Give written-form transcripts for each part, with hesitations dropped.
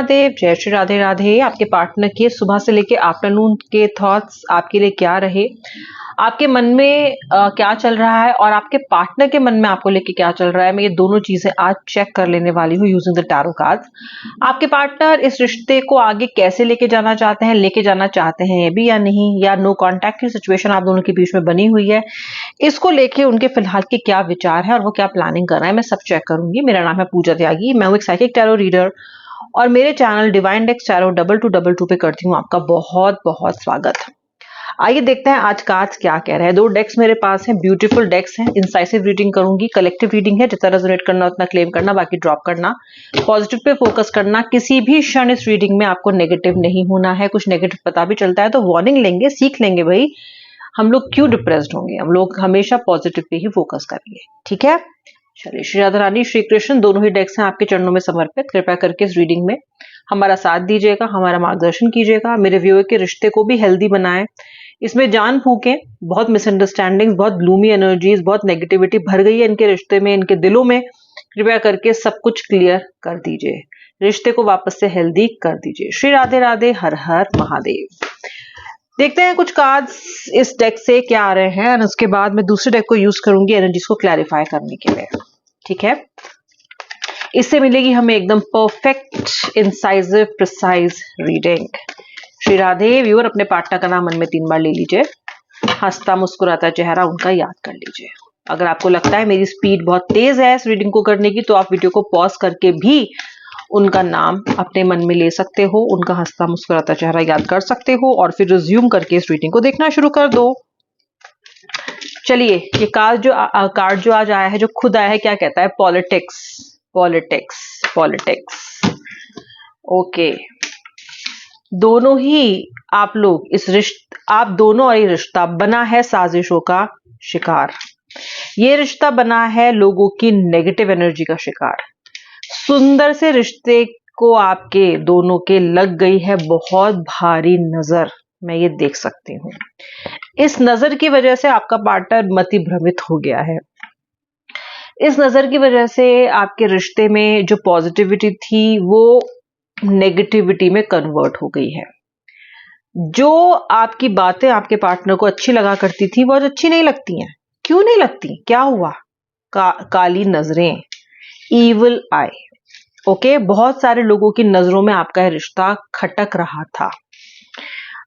महादेव, जय श्री राधे राधे। आपके पार्टनर के सुबह से लेके आफ्टरनून के थॉट्स आपके लिए क्या रहे, आपके मन में क्या चल रहा है और आपके पार्टनर के मन में आपको लेके क्या चल रहा है, मैं ये दोनों चीजें आज चेक कर लेने वाली हूँ यूजिंग द टैरो कार्ड्स। आपके पार्टनर इस रिश्ते को आगे कैसे लेके जाना चाहते हैं ये भी या नहीं, या नो कॉन्टैक्ट की सिचुएशन आप दोनों के बीच में बनी हुई है, इसको लेके उनके फिलहाल के क्या विचार है और वो क्या प्लानिंग कर रहे हैं, मैं सब चेक करूंगी। मेरा नाम है पूजा त्यागी, मैं हूँ एक साइकिक टैरो रीडर और मेरे चैनल डिवाइन डेक्स टैरो 2222 पे करती हूँ आपका बहुत बहुत स्वागत। आइए देखते हैं आज कार्ड्स क्या कह रहे हैं। दो डेक्स मेरे पास हैं, ब्यूटीफुल डेक्स हैं। इंसाइसिव रीडिंग करूंगी, कलेक्टिव रीडिंग है, जितना रेजोनेट करना उतना क्लेम करना, बाकी ड्रॉप करना, पॉजिटिव पे फोकस करना। किसी भी क्षण इस रीडिंग में आपको नेगेटिव नहीं होना है। कुछ नेगेटिव पता भी चलता है तो वार्निंग लेंगे, सीख लेंगे भाई हम लोग क्यों डिप्रेस्ड होंगे, हम लोग हमेशा पॉजिटिव पे ही फोकस करेंगे, ठीक है। चलिए, श्री राधा रानी श्री कृष्ण, दोनों ही डेक्स हैं आपके चरणों में समर्पित। कृपया करके इस रीडिंग में हमारा साथ दीजिएगा, हमारा मार्गदर्शन कीजिएगा, मेरे व्यूअर के रिश्ते को भी हेल्दी बनाएं। इसमें जान फूकें, बहुत मिसअंडरस्टैंडिंग्स, बहुत ग्लूमी एनर्जीज, बहुत नेगेटिविटी भर गई है इनके रिश्ते में, इनके दिलों में। कृपया करके सब कुछ क्लियर कर दीजिए, रिश्ते को वापस से हेल्दी कर दीजिए। श्री राधे राधे, हर हर महादेव। देखते हैं कुछ कार्ड्स इस डेक से क्या आ रहे हैं और उसके बाद मैं दूसरे डेक को यूज करूंगी एनर्जीज को क्लैरिफाई करने के लिए, ठीक है। इससे मिलेगी हमें एकदम perfect incisive precise reading. Shri Radhe. Viewer अपने पार्टनर का नाम मन में 3 बार ले लीजिए, हंसता मुस्कुराता चेहरा उनका याद कर लीजिए। अगर आपको लगता है मेरी स्पीड बहुत तेज है इस रीडिंग को करने की तो आप वीडियो को पॉज करके भी उनका नाम अपने मन में ले सकते हो, उनका हंसता मुस्कुराता चेहरा याद कर सकते हो और फिर रिज्यूम करके इस रीडिंग को देखना शुरू कर दो। चलिए, ये कार्ड जो आज आया है, जो खुद आया है, क्या कहता है? Politics, politics, politics. ओके, दोनों ही आप लोग आप दोनों और ये रिश्ता बना है साजिशों का शिकार। ये रिश्ता बना है लोगों की नेगेटिव एनर्जी का शिकार। सुंदर से रिश्ते को आपके दोनों के लग गई है बहुत भारी नजर, मैं ये देख सकती हूँ। इस नजर की वजह से आपका पार्टनर मति भ्रमित हो गया है। इस नजर की वजह से आपके रिश्ते में जो पॉजिटिविटी थी वो नेगेटिविटी में कन्वर्ट हो गई है। जो आपकी बातें आपके पार्टनर को अच्छी लगा करती थी वो आज अच्छी नहीं लगती हैं। क्यों नहीं लगती? क्या हुआ? काली नजरें, ईविल आई। ओके, बहुत सारे लोगों की नजरों में आपका रिश्ता खटक रहा था।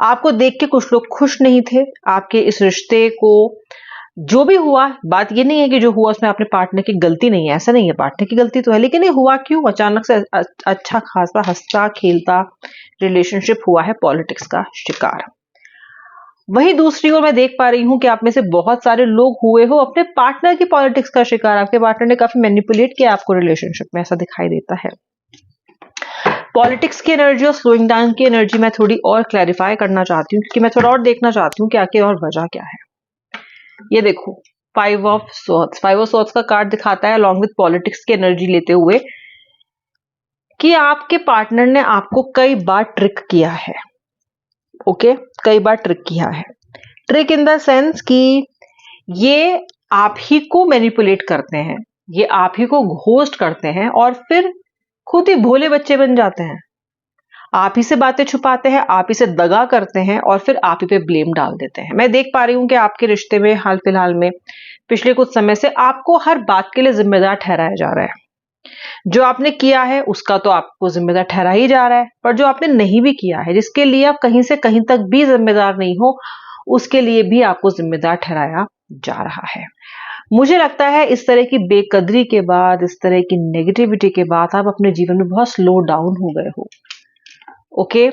आपको देख के कुछ लोग खुश नहीं थे आपके इस रिश्ते को। जो भी हुआ, बात ये नहीं है कि जो हुआ उसमें अपने पार्टनर की गलती नहीं है, ऐसा नहीं है, पार्टनर की गलती तो है, लेकिन ये हुआ क्यों? अचानक से अच्छा खासा हंसता खेलता रिलेशनशिप हुआ है पॉलिटिक्स का शिकार। वहीं दूसरी ओर मैं देख पा रही हूं कि आप में से बहुत सारे लोग हुए हो अपने पार्टनर की पॉलिटिक्स का शिकार। आपके पार्टनर ने काफी मैनिपुलेट किया आपको रिलेशनशिप में, ऐसा दिखाई देता है। पॉलिटिक्स की एनर्जी और स्लोइंग डाउन की एनर्जी मैं थोड़ी और क्लैरिफाई करना चाहती हूँ, क्योंकि मैं थोड़ा और देखना चाहती हूँ कि आखिर और वजह क्या है। ये देखो, 5 ऑफ स्वॉर्ड्स का कार्ड दिखाता है अलॉन्ग विद पॉलिटिक्स की एनर्जी लेते हुए कि आपके पार्टनर ने आपको कई बार ट्रिक किया है। ओके, कई बार ट्रिक किया है। ट्रिक इन द सेंस कि ये आप ही को मैनिपुलेट करते हैं, ये आप ही को घोस्ट करते हैं और फिर खुद ही भोले बच्चे बन जाते हैं। आप ही से बातें छुपाते हैं, आप ही से दगा करते हैं और फिर आप ही पे ब्लेम डाल देते हैं। मैं देख पा रही हूं कि आपके रिश्ते में हाल फिलहाल में पिछले कुछ समय से आपको हर बात के लिए जिम्मेदार ठहराया जा रहा है। जो आपने किया है उसका तो आपको जिम्मेदार ठहरा ही जा रहा है, पर जो आपने नहीं भी किया है, जिसके लिए आप कहीं से कहीं तक भी जिम्मेदार नहीं हो, उसके लिए भी आपको जिम्मेदार ठहराया जा रहा है। मुझे लगता है इस तरह की बेकदरी के बाद, इस तरह की नेगेटिविटी के बाद आप अपने जीवन में बहुत स्लो डाउन हो गए हो। ओके,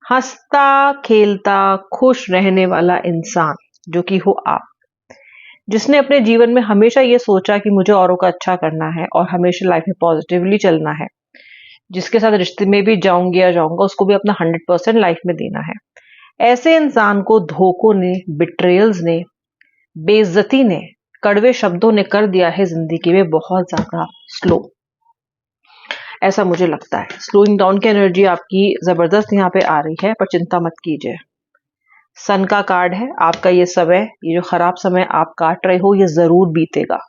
हंसता खेलता खुश रहने वाला इंसान जो कि हो आप, जिसने अपने जीवन में हमेशा ये सोचा कि मुझे औरों का अच्छा करना है और हमेशा लाइफ में पॉजिटिवली चलना है, जिसके साथ रिश्ते में भी जाऊंगी या जाऊंगा उसको भी अपना 100% लाइफ में देना है, ऐसे इंसान को धोखों ने, बिट्रेयल्स ने, बेइज्जती ने, कड़वे शब्दों ने कर दिया है जिंदगी में बहुत ज्यादा स्लो। ऐसा मुझे लगता है। स्लोइंग डाउन की एनर्जी आपकी जबरदस्त यहाँ पे आ रही है, पर चिंता मत कीजिए। सन का कार्ड है। आपका ये समय, ये जो खराब समय आप काट रहे हो, ये जरूर बीतेगा।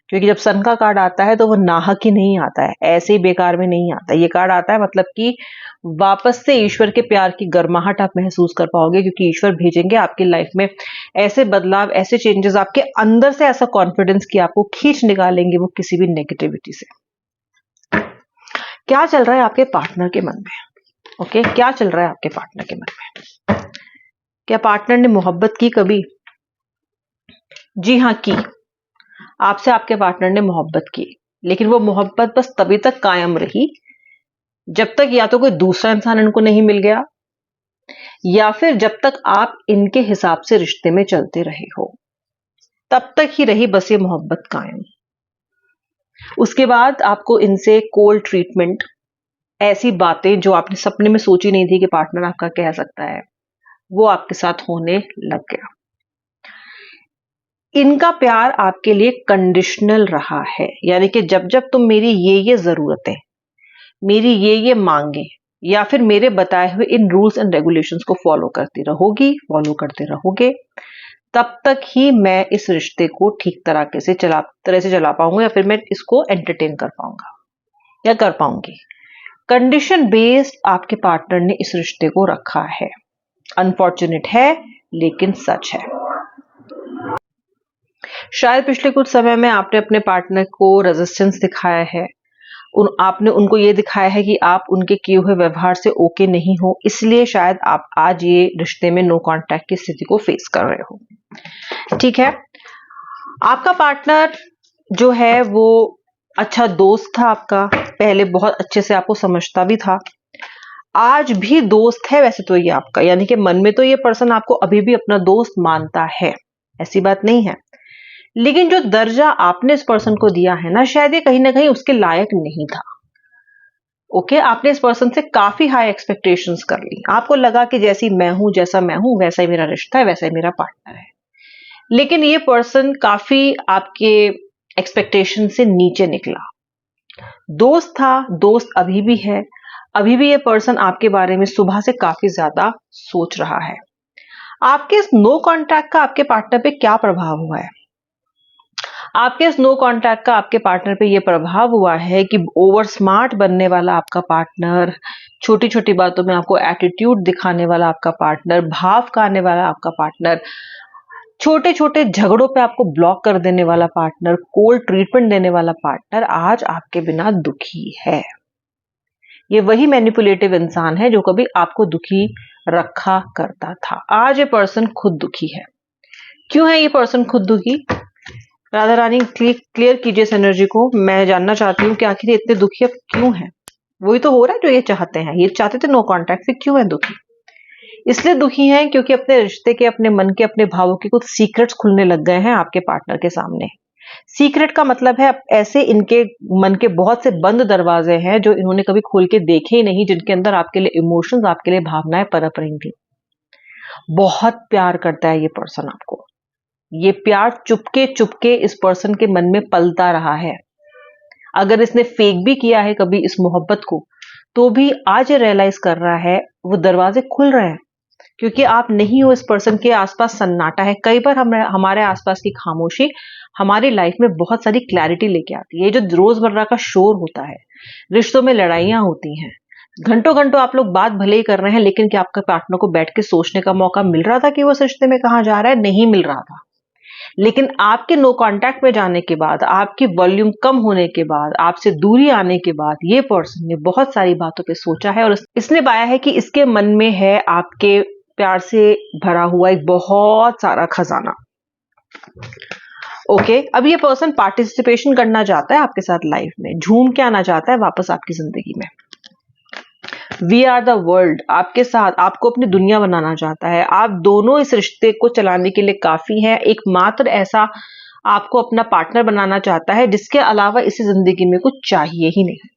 क्योंकि जब सन का कार्ड आता है तो वो नाहक ही नहीं आता है, ऐसे ही बेकार में नहीं आता। ये कार्ड आता है मतलब कि वापस से ईश्वर के प्यार की गर्माहट आप महसूस कर पाओगे, क्योंकि ईश्वर भेजेंगे आपकी लाइफ में ऐसे बदलाव, ऐसे चेंजेस, आपके अंदर से ऐसा कॉन्फिडेंस कि आपको खींच निकालेंगे वो किसी भी नेगेटिविटी से। क्या चल रहा है आपके पार्टनर के मन में? ओके, क्या चल रहा है आपके पार्टनर के मन में? क्या पार्टनर ने मोहब्बत की कभी? जी हाँ, की। आपसे आपके पार्टनर ने मोहब्बत की, लेकिन वो मोहब्बत बस तभी तक कायम रही जब तक या तो कोई दूसरा इंसान इनको नहीं मिल गया, या फिर जब तक आप इनके हिसाब से रिश्ते में चलते रहे हो, तब तक ही रही बस ये मोहब्बत कायम। उसके बाद आपको इनसे कोल्ड ट्रीटमेंट, ऐसी बातें जो आपने सपने में सोची नहीं थी कि पार्टनर आपका कह सकता है, वो आपके साथ होने लग गया। इनका प्यार आपके लिए कंडीशनल रहा है, यानी कि जब जब तुम मेरी ये जरूरतें, मेरी ये मांगे, या फिर मेरे बताए हुए इन रूल्स एंड रेगुलेशंस को फॉलो करते रहोगे, तब तक ही मैं इस रिश्ते को ठीक तरह से चला पाऊंगा, या फिर मैं इसको एंटरटेन कर पाऊंगा या कर पाऊंगी। कंडीशन बेस्ड आपके पार्टनर ने इस रिश्ते को रखा है। अनफॉर्चुनेट है लेकिन सच है। शायद पिछले कुछ समय में आपने अपने पार्टनर को रेजिस्टेंस दिखाया है, आपने उनको ये दिखाया है कि आप उनके किए हुए व्यवहार से ओके नहीं हो, इसलिए शायद आप आज ये रिश्ते में नो कांटेक्ट की स्थिति को फेस कर रहे हो। ठीक है, आपका पार्टनर जो है वो अच्छा दोस्त था आपका, पहले बहुत अच्छे से आपको समझता भी था, आज भी दोस्त है वैसे तो ये आपका, यानी कि मन में तो ये पर्सन आपको अभी भी अपना दोस्त मानता है, ऐसी बात नहीं है। लेकिन जो दर्जा आपने इस पर्सन को दिया है ना, शायद ये कहीं ना कहीं उसके लायक नहीं था। ओके, आपने इस पर्सन से काफी हाई एक्सपेक्टेशंस कर ली। आपको लगा कि जैसी मैं हूं, जैसा मैं हूं वैसा ही मेरा रिश्ता है, वैसा ही मेरा पार्टनर है। लेकिन ये पर्सन काफी आपके एक्सपेक्टेशन से नीचे निकला। दोस्त था, दोस्त अभी भी है, अभी भी ये पर्सन आपके बारे में सुबह से काफी ज्यादा सोच रहा है। आपके इस नो कॉन्टैक्ट का आपके पार्टनर पे क्या प्रभाव हुआ है? आपके इस नो कॉन्टैक्ट का आपके पार्टनर पे ये प्रभाव हुआ है कि ओवर स्मार्ट बनने वाला आपका पार्टनर, छोटी छोटी बातों में आपको एटीट्यूड दिखाने वाला आपका पार्टनर, भाव खाने वाला आपका पार्टनर, छोटे छोटे झगड़ों पे आपको ब्लॉक कर देने वाला पार्टनर, कोल्ड ट्रीटमेंट देने वाला पार्टनर आज आपके बिना दुखी है। ये वही मैनिपुलेटिव इंसान है जो कभी आपको दुखी रखा करता था। आज ये पर्सन खुद दुखी है। क्यों है ये पर्सन खुद दुखी? राधा रानी क्लियर कीजिए इस एनर्जी को। मैं जानना चाहती हूँ कि आखिर इतने दुखी अब क्यों हैं? वही तो हो रहा है जो ये चाहते हैं। ये चाहते थे नो कांटेक्ट, फिर क्यों है दुखी? इसलिए दुखी हैं क्योंकि अपने रिश्ते के, अपने मन के, अपने भावों के कुछ सीक्रेट्स खुलने लग गए हैं आपके पार्टनर के सामने। सीक्रेट का मतलब है ऐसे इनके मन के बहुत से बंद दरवाजे हैं जो इन्होंने कभी खोल के देखे ही नहीं, जिनके अंदर आपके लिए इमोशंस, आपके लिए भावनाएं पनप रही थी। बहुत प्यार करता है ये पर्सन आपको। ये प्यार चुपके चुपके इस पर्सन के मन में पलता रहा है। अगर इसने फेक भी किया है कभी इस मोहब्बत को, तो भी आज ये रियलाइज कर रहा है वो दरवाजे खुल रहे हैं, क्योंकि आप नहीं हो, इस पर्सन के आसपास सन्नाटा है। कई बार हमारे आसपास की खामोशी हमारी लाइफ में बहुत सारी क्लैरिटी लेके आती है। ये जो रोजमर्रा का शोर होता है, रिश्तों में लड़ाइयां होती हैं, घंटों घंटों आप लोग बात भले ही कर रहे हैं, लेकिन क्या आपके पार्टनर को बैठ के सोचने का मौका मिल रहा था कि वो इस रिश्ते में कहां जा रहा है? नहीं मिल रहा था। लेकिन आपके नो कांटेक्ट में जाने के बाद, आपकी वॉल्यूम कम होने के बाद, आपसे दूरी आने के बाद, ये पर्सन ने बहुत सारी बातों पे सोचा है और इसने पाया है कि इसके मन में है आपके प्यार से भरा हुआ एक बहुत सारा खजाना। ओके, अब ये पर्सन पार्टिसिपेशन करना चाहता है आपके साथ लाइफ में, झूम के आना चाहता है वापस आपकी जिंदगी में। वी आर द वर्ल्ड, आपके साथ आपको अपनी दुनिया बनाना चाहता है। आप दोनों इस रिश्ते को चलाने के लिए काफी हैं। एकमात्र ऐसा आपको अपना पार्टनर बनाना चाहता है जिसके अलावा इसी जिंदगी में कुछ चाहिए ही नहीं।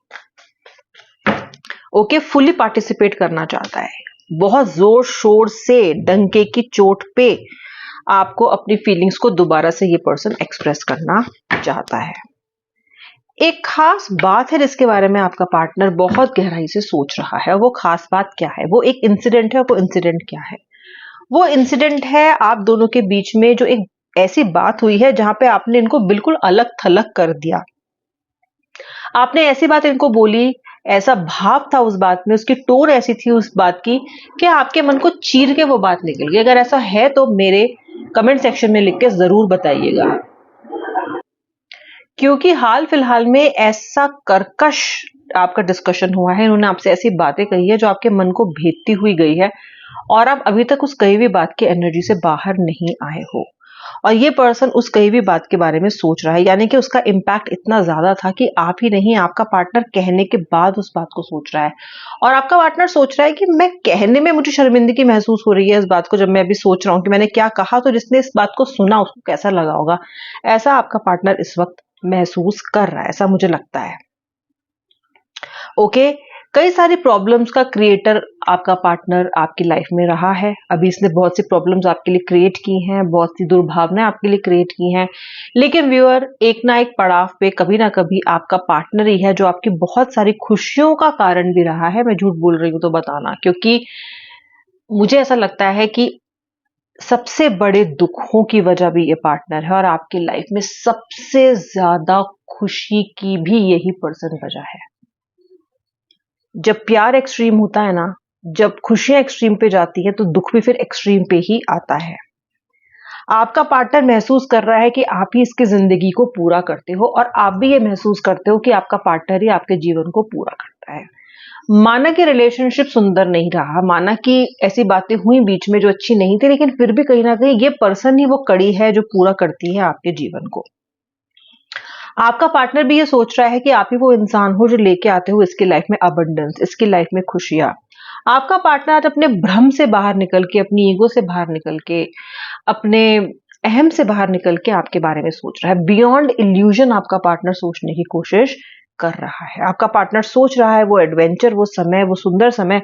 ओके, फुली पार्टिसिपेट करना चाहता है। बहुत जोर शोर से, डंके की चोट पे आपको अपनी फीलिंग्स को दोबारा से ये पर्सन एक्सप्रेस करना चाहता है। एक खास बात है जिसके बारे में आपका पार्टनर बहुत गहराई से सोच रहा है। वो खास बात क्या है? वो एक इंसिडेंट है। वो इंसिडेंट क्या है? वो इंसिडेंट है आप दोनों के बीच में जो एक ऐसी बात हुई है जहां पे आपने इनको बिल्कुल अलग थलग कर दिया। आपने ऐसी बात इनको बोली, ऐसा भाव था उस बात में, उसकी टोन ऐसी थी उस बात की कि आपके मन को चीर के वो बात निकल गई। अगर ऐसा है तो मेरे कमेंट सेक्शन में लिख के जरूर बताइएगा, क्योंकि हाल फिलहाल में ऐसा कर्कश आपका डिस्कशन हुआ है, इन्होंने आपसे ऐसी बातें कही है जो आपके मन को भेदती हुई गई है और आप अभी तक उस कही हुई बात की एनर्जी से बाहर नहीं आए हो। और ये पर्सन उस कही हुई बात के बारे में सोच रहा है, यानी कि उसका इम्पैक्ट इतना ज्यादा था कि आप ही नहीं, आपका पार्टनर कहने के बाद उस बात को सोच रहा है। और आपका पार्टनर सोच रहा है कि मैं कहने में मुझे शर्मिंदगी महसूस हो रही है इस बात को, जब मैं अभी सोच रहा हूं कि मैंने क्या कहा, तो जिसने इस बात को सुना उसको कैसा लगा होगा। ऐसा आपका पार्टनर इस वक्त महसूस कर रहा है, ऐसा मुझे लगता है। ओके, कई सारी प्रॉब्लम्स का क्रिएटर आपका पार्टनर आपकी लाइफ में रहा है। अभी इसने बहुत सी प्रॉब्लम्स आपके लिए क्रिएट की हैं, बहुत सी दुर्भावनाएं आपके लिए क्रिएट की हैं, लेकिन व्यूअर, एक ना एक पड़ाव पे कभी ना कभी आपका पार्टनर ही है जो आपकी बहुत सारी खुशियों का कारण भी रहा है। मैं झूठ बोल रही हूं तो बताना, क्योंकि मुझे ऐसा लगता है कि सबसे बड़े दुखों की वजह भी ये पार्टनर है और आपकी लाइफ में सबसे ज्यादा खुशी की भी यही पर्सन वजह है। जब प्यार एक्सट्रीम होता है ना, जब खुशियां एक्सट्रीम पे जाती है, तो दुख भी फिर एक्सट्रीम पे ही आता है। आपका पार्टनर महसूस कर रहा है कि आप ही इसकी जिंदगी को पूरा करते हो और आप भी ये महसूस करते हो कि आपका पार्टनर ही आपके जीवन को पूरा करता है। माना कि रिलेशनशिप सुंदर नहीं रहा, माना कि ऐसी बातें हुई बीच में जो अच्छी नहीं थी, लेकिन फिर भी कहीं ना कहीं ये पर्सन ही वो कड़ी है जो पूरा करती है आपके जीवन को। आपका पार्टनर भी ये सोच रहा है कि आप ही वो इंसान हो जो लेके आते हो इसकी लाइफ में अबंडेंस, इसकी लाइफ में खुशियां। आपका पार्टनर आज अपने भ्रम से बाहर निकल के, अपनी ईगो से बाहर निकल के, अपने अहम से बाहर निकल के आपके बारे में सोच रहा है। बियॉन्ड इल्यूजन आपका पार्टनर सोचने की कोशिश कर रहा है। आपका पार्टनर सोच रहा है वो एडवेंचर, वो समय, वो सुंदर समय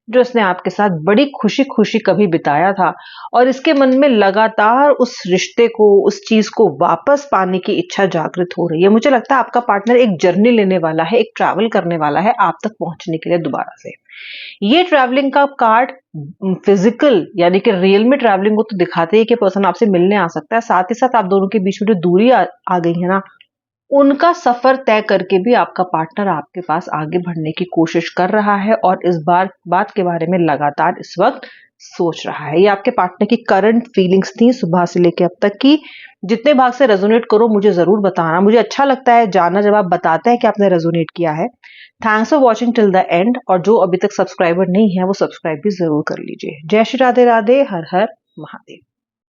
जो इसने आपके साथ बड़ी खुशी खुशी कभी बिताया था, और इसके मन में लगातार उस रिश्ते को, उस चीज को वापस पाने की इच्छा जागृत हो रही है। मुझे लगता है आपका पार्टनर एक जर्नी लेने वाला है, एक ट्रैवल करने वाला है आप तक पहुंचने के लिए दोबारा से। ये ट्रैवलिंग का कार्ड फिजिकल यानी कि रियल में ट्रैवलिंग को तो दिखाते ही कि पर्सन आपसे मिलने आ सकता है, साथ ही साथ आप दोनों के बीच में जो दूरी आ गई है ना, उनका सफर तय करके भी आपका पार्टनर आपके पास आगे बढ़ने की कोशिश कर रहा है और इस बात के बारे में लगातार इस वक्त सोच रहा है। ये आपके पार्टनर की करंट फीलिंग्स थी सुबह से लेकर अब तक की। जितने भाग से रेजोनेट करो मुझे जरूर बताना, मुझे अच्छा लगता है जानना जब आप बताते हैं कि आपने रेजोनेट किया है। Thanks for watching till the end, और जो अभी तक सब्सक्राइबर नहीं है वो सब्सक्राइब भी जरूर कर लीजिए। जय श्री राधे राधे, हर हर महादेव।